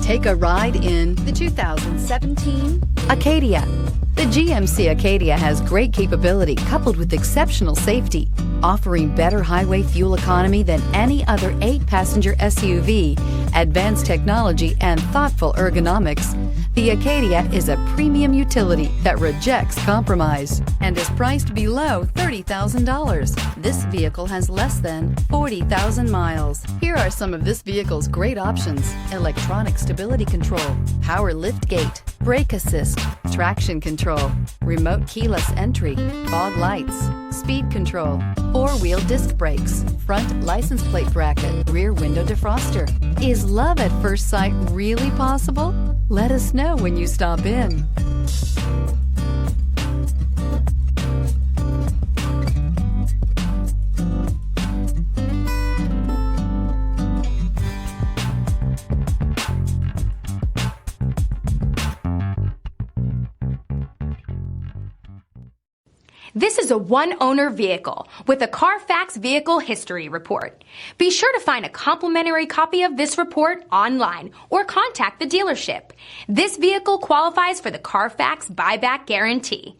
Take a ride in the 2017 Acadia. The GMC Acadia has great capability coupled with exceptional safety, offering better highway fuel economy than any other 8-passenger SUV, advanced technology, and thoughtful ergonomics. The Acadia is a premium utility that rejects compromise and is priced below $30,000. This vehicle has less than 40,000 miles. Here are some of this vehicle's great options: electronic stability control, power liftgate, brake assist, traction control, remote keyless entry, fog lights, speed control, 4-wheel disc brakes, front license plate bracket, rear window defroster. Is love at first sight really possible? Let us know when you stop in. This is a one-owner vehicle with a Carfax Vehicle History Report. Be sure to find a complimentary copy of this report online or contact the dealership. This vehicle qualifies for the Carfax Buyback Guarantee.